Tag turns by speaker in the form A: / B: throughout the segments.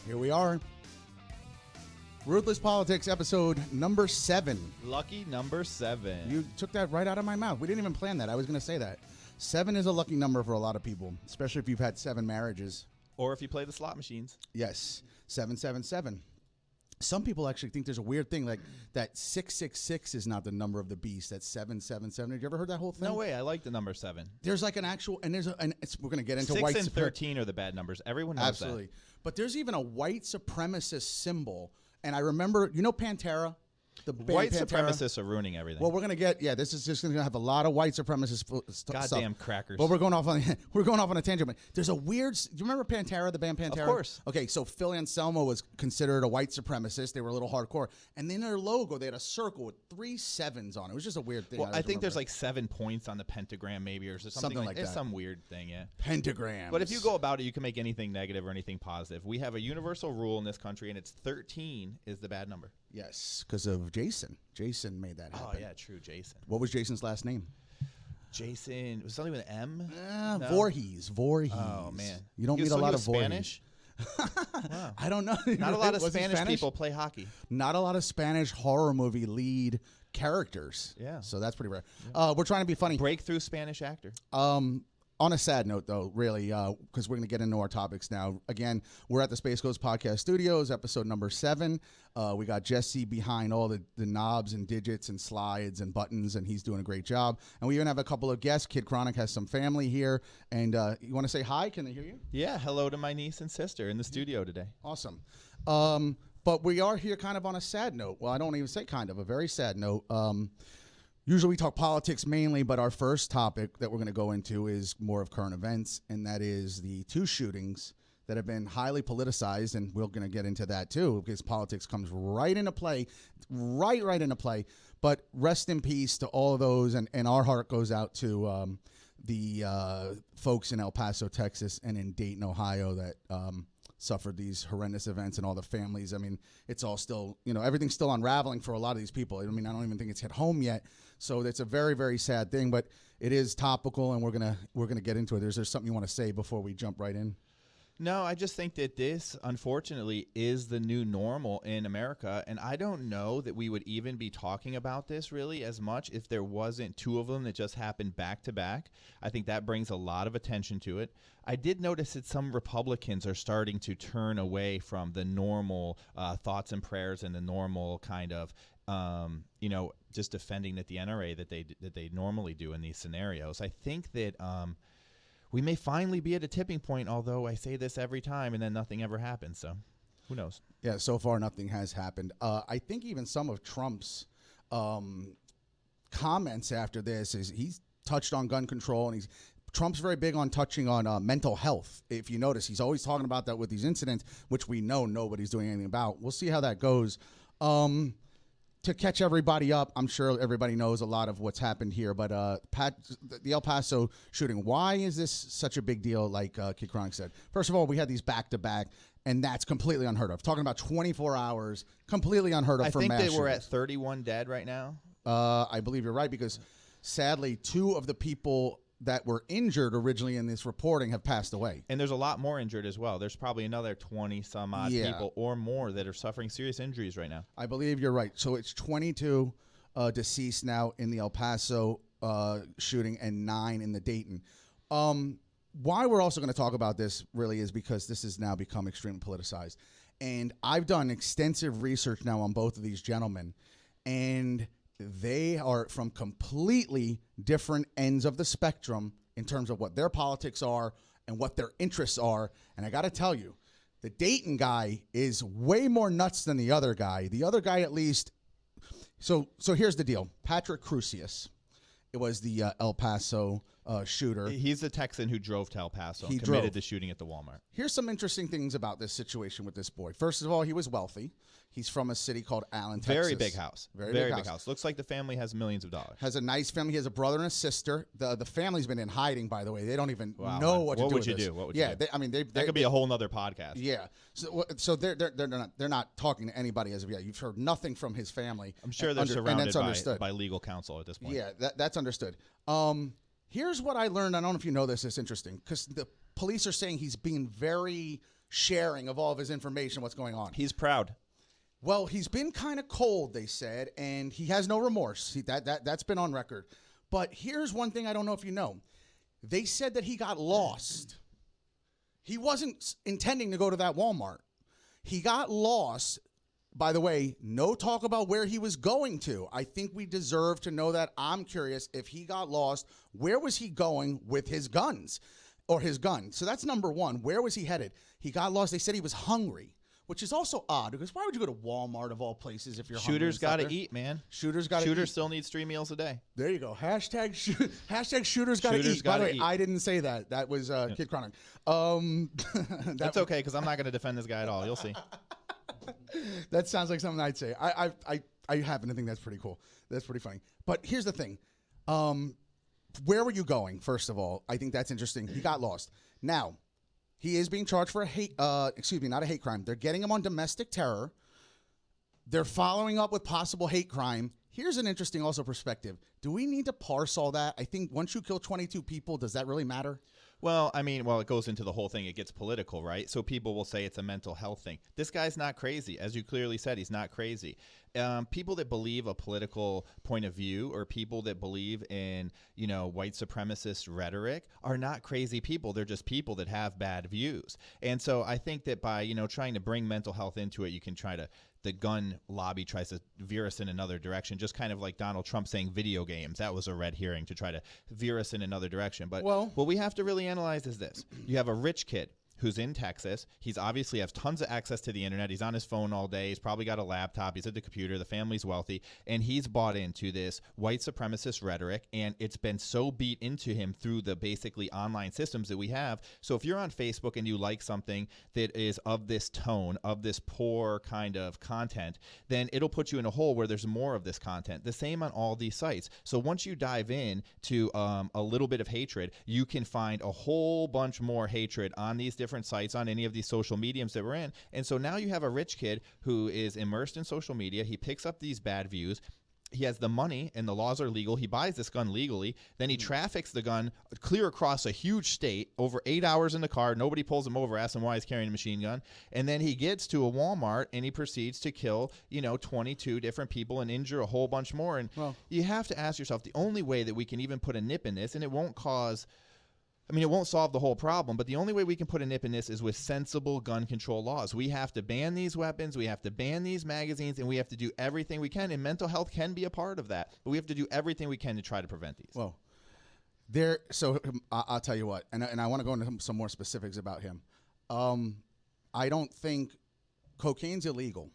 A: Here we are. Ruthless Politics, episode number 7.
B: Lucky number 7.
A: You took that right out of my mouth. We didn't even plan that. I was going to say that. 7 is a lucky number for a lot of people, especially if you've had 7 marriages.
B: Or if you play the slot machines.
A: Yes, 777. Some people actually think there's a weird thing like that 666 is not the number of the beast. That's 777. Have you ever heard that whole thing?
B: No way. I like the number 7.
A: There's like an actual, and we're going to get into
B: 6
A: white
B: and 13 are the bad numbers. Everyone knows
A: Absolutely.
B: that.
A: But there's even a white supremacist symbol. And I remember, you know Pantera? The band
B: White
A: Pantera?
B: supremacists are ruining everything.
A: Well, we're going to get, this is just going to have a lot of white supremacist stuff.
B: Goddamn crackers.
A: Well, we're going off on a tangent. But there's a weird, do you remember Pantera, the band Pantera?
B: Of course.
A: Okay, so Phil Anselmo was considered a white supremacist. They were a little hardcore. And then their logo, they had a circle with 3 sevens on it. It was just a weird thing.
B: Well, I think there's like 7 points on the pentagram maybe or something like that. It's some weird thing, yeah.
A: Pentagram.
B: But if you go about it, you can make anything negative or anything positive. We have a universal rule in this country, and it's 13 is the bad number.
A: Yes, because of Jason. Jason made that happen.
B: Oh, yeah, true, Jason.
A: What was Jason's last name?
B: Jason, was something with an M?
A: No. Voorhees.
B: Oh, man.
A: You don't meet a lot of
B: Spanish?
A: Wow. I don't know.
B: Not a lot of Spanish people play hockey.
A: Not a lot of Spanish horror movie lead characters.
B: Yeah.
A: So that's pretty rare. Yeah. We're trying to be funny.
B: Breakthrough Spanish actor.
A: On a sad note, though, really, because we're going to get into our topics now. Again, we're at the Space Coast Podcast Studios, episode number 7. We got Jesse behind all the knobs and digits and slides and buttons, and he's doing a great job. And we even have a couple of guests. Kid Chronic has some family here. And you want to say hi? Can they hear you?
B: Yeah, hello to my niece and sister in the studio today.
A: Awesome. But we are here kind of on a sad note. Well, I don't even say kind of, a very sad note. Usually we talk politics mainly, but our first topic that we're going to go into is more of current events, and that is the 2 shootings that have been highly politicized, and we're going to get into that too because politics comes right into play, right into play. But rest in peace to all of those, and our heart goes out to the folks in El Paso, Texas, and in Dayton, Ohio that suffered these horrendous events, and all the families. I mean, it's all still, everything's still unraveling for a lot of these people. I mean, I don't even think it's hit home yet. So it's a very, very sad thing, but it is topical, and we're gonna get into it. Is there something you want to say before we jump right in?
B: No, I just think that this, unfortunately, is the new normal in America, and I don't know that we would even be talking about this really as much if there wasn't 2 of them that just happened back to back. I think that brings a lot of attention to it. I did notice that some Republicans are starting to turn away from the normal thoughts and prayers and the normal kind of just defending that the NRA that they normally do in these scenarios. I think that we may finally be at a tipping point, although I say this every time and then nothing ever happens. So who knows? Yeah,
A: so far nothing has happened. I think even some of Trump's comments after this is he's touched on gun control, and Trump's very big on touching on mental health. If you notice, he's always talking about that with these incidents, which we know nobody's doing anything about. We'll see how that goes. To catch everybody up, I'm sure everybody knows a lot of what's happened here, but the El Paso shooting, why is this such a big deal, like Kid Chronic said? First of all, we had these back-to-back, and that's completely unheard of. Talking about 24 hours, completely unheard of for mass shootings.
B: I think that we're at 31 dead right now.
A: I believe you're right, because sadly, 2 of the people that were injured originally in this reporting have passed away.
B: And there's a lot more injured as well. There's probably another 20 some odd people or more that are suffering serious injuries right now.
A: I believe you're right. So it's 22 deceased now in the El Paso shooting and 9 in the Dayton. Why we're also going to talk about this really is because this has now become extremely politicized. And I've done extensive research now on both of these gentlemen, and they are from completely different ends of the spectrum in terms of what their politics are and what their interests are. And I got to tell you, the Dayton guy is way more nuts than the other guy. The other guy, at least. So here's the deal. Patrick Crusius. It was the El Paso shooter.
B: He's the Texan who drove to El Paso and committed the shooting at the Walmart.
A: Here's some interesting things about this situation with this boy. First of all, he was wealthy. He's from a city called Allen, Texas.
B: Very big house. Very big house. Looks like the family has millions of dollars.
A: Has a nice family. He has a brother and a sister. The family's been in hiding, by the way. They don't even know what to do.
B: What would you do? What would you do?
A: That
B: could be a whole nother podcast.
A: Yeah. So they're not talking to anybody as of yet. You've heard nothing from his family.
B: I'm sure they're surrounded by legal counsel at this point.
A: Yeah, that's understood. Here's what I learned. I don't know if you know this. It's interesting because the police are saying he's being very sharing of all of his information, what's going on.
B: He's proud.
A: Well, he's been kind of cold, they said, and he has no remorse. That's been on record. But here's one thing I don't know if you know. They said that he got lost. He wasn't intending to go to that Walmart. He got lost. By the way, no talk about where he was going to. I think we deserve to know that. I'm curious if he got lost, where was he going with his guns or his gun? So that's number one. Where was he headed? He got lost. They said he was hungry, which is also odd because why would you go to Walmart of all places if you're hungry?
B: Shooters got to eat, man.
A: Shooters got to eat.
B: Shooters still needs 3 meals a day.
A: There you go. Hashtag shooters got to eat. By the way, I didn't say that. That was Kid Chronic.
B: That's okay because I'm not going to defend this guy at all. You'll see.
A: That sounds like something I'd say. I happen to think that's pretty cool. That's pretty funny. But here's the thing. Where were you going, first of all? I think that's interesting. He got lost. Now, he is being charged for not a hate crime. They're getting him on domestic terror. They're following up with possible hate crime. Here's an interesting also perspective. Do we need to parse all that? I think once you kill 22 people, does that really matter?
B: Well, I mean, it goes into the whole thing. It gets political, right? So people will say it's a mental health thing. This guy's not crazy. As you clearly said, he's not crazy. People that believe a political point of view or people that believe in, white supremacist rhetoric are not crazy people. They're just people that have bad views. And so I think that by, trying to bring mental health into it, you can try to the gun lobby tries to veer us in another direction, just kind of like Donald Trump saying video games. That was a red herring to try to veer us in another direction. But what we have to really analyze is this. You have a rich kid who's in Texas. He's obviously has tons of access to the internet. He's on his phone all day. He's probably got a laptop. He's at the computer. The family's wealthy. And he's bought into this white supremacist rhetoric. And it's been so beat into him through the basically online systems that we have. So if you're on Facebook and you like something that is of this tone, of this poor kind of content, then it'll put you in a hole where there's more of this content. The same on all these sites. So once you dive in to a little bit of hatred, you can find a whole bunch more hatred on these different sites, on any of these social mediums that we're in. And so now you have a rich kid who is immersed in social media. He picks up these bad views. He has the money and the laws are legal. He buys this gun legally. Then he traffics the gun clear across a huge state over 8 hours in the car. Nobody pulls him over, asks him why he's carrying a machine gun. And then he gets to a Walmart and he proceeds to kill, 22 different people and injure a whole bunch more. And you have to ask yourself, the only way that we can even put a nip in this, and it won't it won't solve the whole problem, but the only way we can put a nip in this is with sensible gun control laws. We have to ban these weapons, we have to ban these magazines, and we have to do everything we can, and mental health can be a part of that, but we have to do everything we can to try to prevent these.
A: Well, I'll tell you what, and I want to go into some more specifics about him. I don't think cocaine's illegal,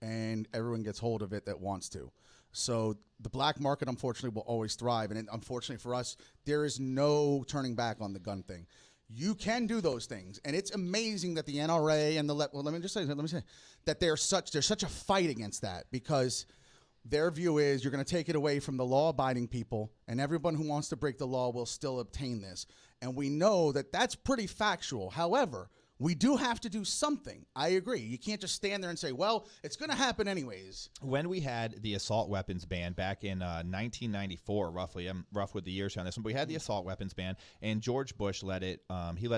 A: and everyone gets hold of it that wants to. So the black market, unfortunately, will always thrive. And unfortunately for us, there is no turning back on the gun thing. You can do those things. And it's amazing that the NRA and let me say that there's such a fight against that, because their view is you're going to take it away from the law-abiding people, and everyone who wants to break the law will still obtain this. And we know that that's pretty factual. However, we do have to do something. I agree. You can't just stand there and say, well, it's going to happen anyways.
B: When we had the assault weapons ban back in 1994, roughly, I'm rough with the years on this one, but we had the assault weapons ban, and George Bush let it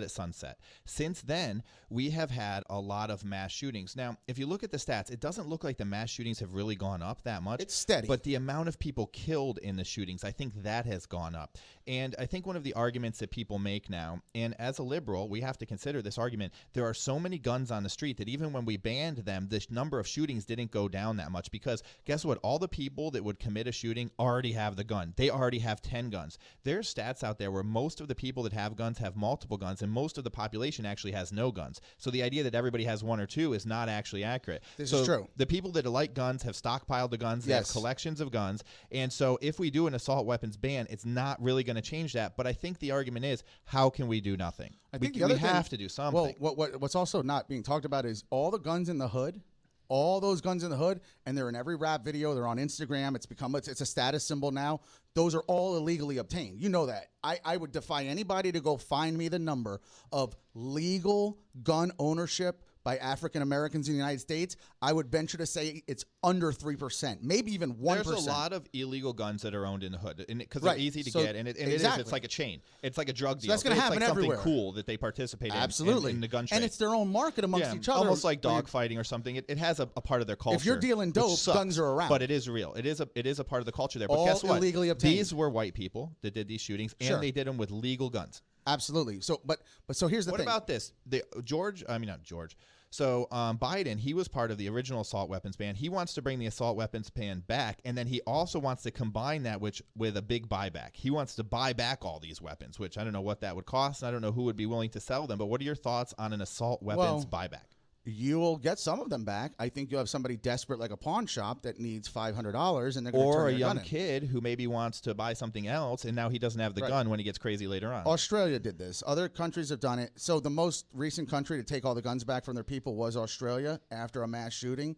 B: sunset. Since then, we have had a lot of mass shootings. Now, if you look at the stats, it doesn't look like the mass shootings have really gone up that much.
A: It's steady.
B: But the amount of people killed in the shootings, I think that has gone up. And I think one of the arguments that people make now, and as a liberal, we have to consider this argument, there are so many guns on the street that even when we banned them, the number of shootings didn't go down that much, because guess what? All the people that would commit a shooting already have the gun. They already have 10 guns. There's stats out there where most of the people that have guns have multiple guns, and most of the population actually has no guns. So the idea that everybody has one or two is not actually accurate.
A: This is true.
B: The people that like guns have stockpiled the guns. They have collections of guns. And so if we do an assault weapons ban, it's not really going to change that. But I think the argument is, how can we do nothing?
A: I think
B: we have to do something.
A: Well, what's also not being talked about is all the guns in the hood, all those guns in the hood, and they're in every rap video. They're on Instagram. It's a status symbol now. Those are all illegally obtained. You know that. I would defy anybody to go find me the number of legal gun ownership by African Americans in the United States, I would venture to say it's under 3%, maybe even 1%.
B: There's a lot of illegal guns that are owned in the hood, because
A: Right.
B: they're easy to
A: So,
B: get, and
A: exactly.
B: it's like a chain. It's like a drug deal.
A: that's gonna
B: But
A: happen
B: it's like
A: everywhere.
B: something cool that they participate
A: Absolutely.
B: in the gun trade.
A: And it's their own market amongst each other.
B: almost like dog fighting or something. It has a part of their culture.
A: If you're dealing dope,
B: which sucks,
A: guns are around.
B: But it is real. It is a part of the culture there. But
A: All
B: guess what?
A: illegally obtained.
B: These were white people that did these shootings, and
A: Sure.
B: they did them with legal guns.
A: Absolutely. So, but so here's the
B: What
A: thing.
B: about this? Not George. So Biden, he was part of the original assault weapons ban. He wants to bring the assault weapons ban back, and then he also wants to combine that with a big buyback. He wants to buy back all these weapons, which I don't know what that would cost. And I don't know who would be willing to sell them. But what are your thoughts on an assault weapons buyback?
A: You will get some of them back. I think you'll have somebody desperate like a pawn shop that needs $500, and they're going to turn
B: Or a
A: their
B: young
A: gun in.
B: kid who maybe wants to buy something else, and now he doesn't have the gun when he gets crazy later on.
A: Australia did this. Other countries have done it. So the most recent country to take all the guns back from their people was Australia after a mass shooting.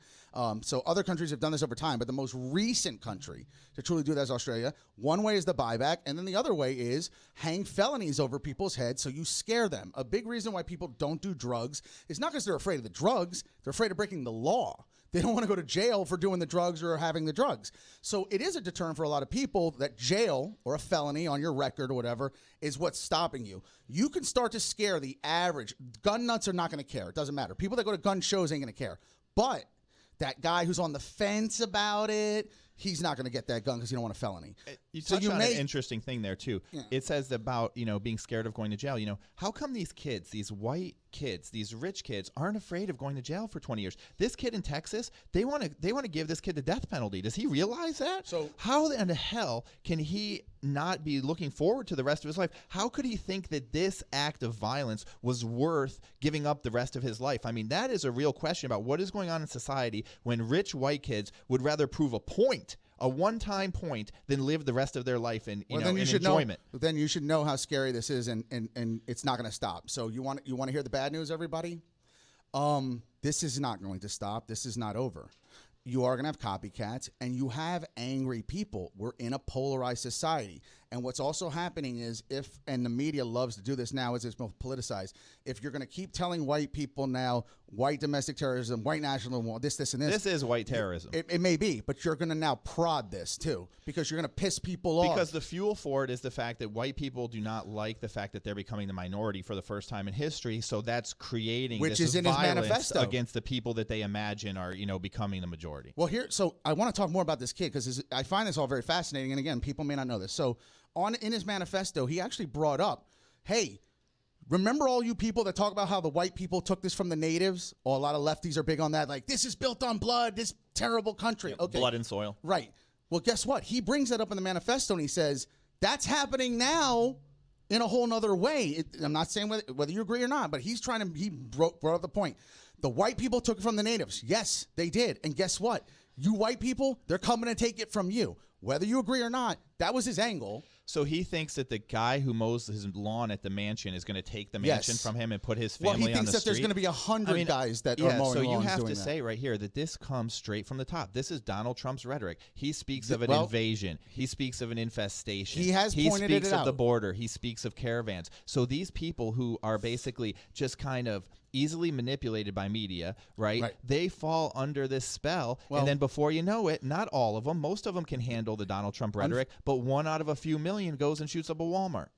A: So other countries have done this over time, but the most recent country to truly do that is Australia. One way is the buyback, and then the other way is hang felonies over people's heads so you scare them. A big reason why people don't do drugs is not because they're afraid of the drugs. They're afraid of breaking the law. They don't want to go to jail for doing the drugs or having the drugs. So it is a deterrent for a lot of people that jail or a felony on your record or whatever is what's stopping you. You can start to scare the average. Gun nuts are not going to care. It doesn't matter. People that go to gun shows ain't going to care. But that guy who's on the fence about it, he's not going to get that gun because he don't want a felony.
B: You touch on an interesting thing there, too. Yeah. It says about, being scared of going to jail. How come these kids, these white kids, these rich kids, aren't afraid of going to jail for 20 years? This kid in Texas, they want to give this kid the death penalty. Does he realize that? So how in the hell can he not be looking forward to the rest of his life? How could he think that this act of violence was worth giving up the rest of his life? I mean, that is a real question about what is going on in society when rich white kids would rather prove a one-time point than live the rest of their life in enjoyment.
A: Then you should know how scary this is, and it's not going to stop. So you want to hear the bad news, everybody? This is not going to stop. This is not over. You are going to have copycats, and you have angry people. We're in a polarized society. And what's also happening is and the media loves to do this now as it's more politicized, if you're going to keep telling white people now, white domestic terrorism, white nationalism, this, and this.
B: This is white terrorism.
A: It may be, but you're going to now prod this too, because you're going to piss people off.
B: Because the fuel for it is the fact that white people do not like the fact that they're becoming the minority for the first time in history. So that's creating
A: Which
B: this
A: is in his
B: violence
A: manifesto
B: against the people that they imagine are, becoming the majority.
A: Well, so I want to talk more about this kid because I find this all very fascinating. And again, people may not know this. So in his manifesto, he actually brought up, hey, remember all you people that talk about how the white people took this from the natives? Or a lot of lefties are big on that. Like, this is built on blood, this terrible country.
B: Yeah, okay. Blood and soil.
A: Right. Well, guess what? He brings that up in the manifesto, and he says, that's happening now in a whole nother way. I'm not saying whether you agree or not, but he brought up the point. The white people took it from the natives. Yes, they did. And guess what? You white people, they're coming to take it from you. Whether you agree or not, that was his angle.
B: So he thinks that the guy who mows his lawn at the mansion is going to take the mansion from him and put his family on the street.
A: Well, he thinks that there's going to be 100 guys that are mowing lawns.
B: So you
A: have
B: have to say right here that this comes straight from the top. This is Donald Trump's rhetoric. He speaks of an invasion. He speaks of an infestation.
A: He pointed it out.
B: He speaks of the border. He speaks of caravans. So these people who are basically just kind of easily manipulated by media, right? They fall under this spell, and then before you know it, not all of them, most of them can handle the Donald Trump rhetoric, but one out of a few million goes and shoots up a Walmart.